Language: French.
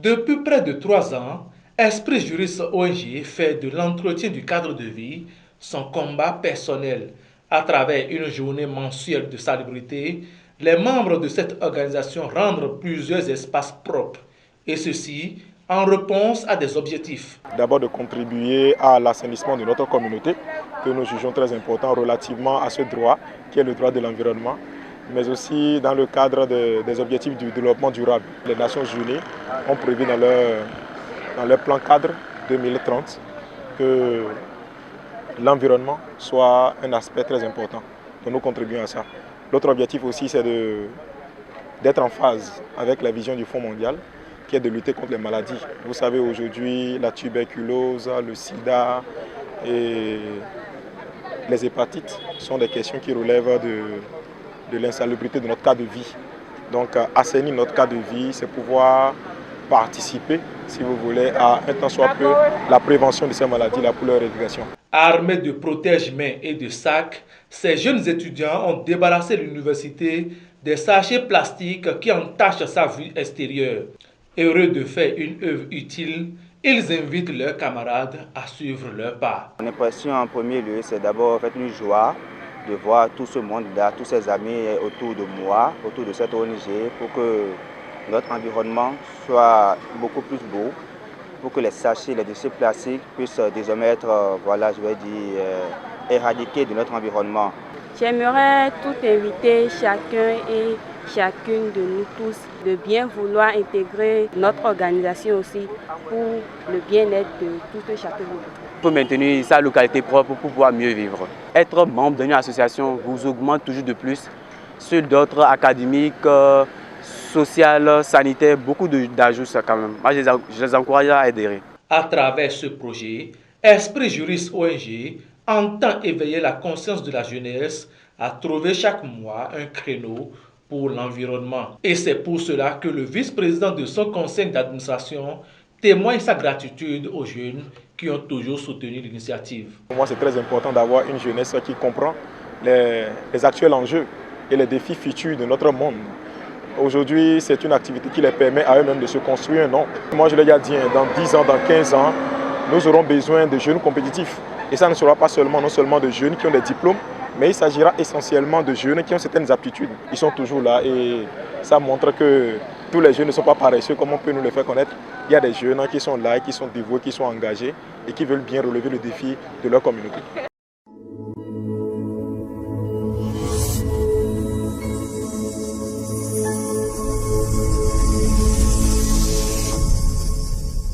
Depuis près de 3 ans, Esprit Juriste ONG fait de l'entretien du cadre de vie son combat personnel. À travers une journée mensuelle de salubrité, les membres de cette organisation rendent plusieurs espaces propres, et ceci en réponse à des objectifs. D'abord de contribuer à l'assainissement de notre communauté, que nous jugeons très important relativement à ce droit, qui est le droit de l'environnement, mais aussi dans le cadre des objectifs du développement durable. Les Nations Unies ont prévu dans leur plan cadre 2030 que l'environnement soit un aspect très important. Donc nous contribuons à ça. L'autre objectif aussi, c'est d'être en phase avec la vision du Fonds mondial, qui est de lutter contre les maladies. Vous savez, aujourd'hui, la tuberculose, le sida et les hépatites sont des questions qui relèvent de l'insalubrité de notre cadre de vie. Donc, assainir notre cadre de vie, c'est pouvoir participer, si vous voulez, à un tant soit peu la prévention de ces maladies-là pour leur éradication. Armés de protège-mains et de sacs, ces jeunes étudiants ont débarrassé l'université des sachets plastiques qui entachent sa vue extérieure. Heureux de faire une œuvre utile, ils invitent leurs camarades à suivre leur pas. Mon impression en premier lieu, c'est d'abord une joie de voir tout ce monde-là, tous ces amis autour de moi, autour de cette ONG, pour que notre environnement soit beaucoup plus beau, pour que les sachets, les déchets plastiques puissent désormais être, éradiqués de notre environnement. J'aimerais tout inviter chacun et chacune de nous tous de bien vouloir intégrer notre organisation aussi pour le bien-être de tout et chacun de nous. Pour maintenir sa localité propre pour pouvoir mieux vivre. Être membre d'une association vous augmente toujours de plus. Ceux d'autres académiques, sociales, sanitaires, beaucoup d'ajouts quand même. Moi, je les encourage à adhérer. À travers ce projet, Esprit Juriste ONG entend éveiller la conscience de la jeunesse à trouver chaque mois un créneau pour l'environnement. Et c'est pour cela que le vice-président de son conseil d'administration témoigne sa gratitude aux jeunes qui ont toujours soutenu l'initiative. Pour moi, c'est très important d'avoir une jeunesse qui comprend les actuels enjeux et les défis futurs de notre monde. Aujourd'hui, c'est une activité qui les permet à eux-mêmes de se construire un nom. Moi, je l'ai déjà dit, dans 10 ans, dans 15 ans, nous aurons besoin de jeunes compétitifs. Et ça ne sera pas non seulement de jeunes qui ont des diplômes, mais il s'agira essentiellement de jeunes qui ont certaines aptitudes. Ils sont toujours là et ça montre que tous les jeunes ne sont pas paresseux comme on peut nous le faire connaître. Il y a des jeunes qui sont là, qui sont dévoués, qui sont engagés et qui veulent bien relever le défi de leur communauté.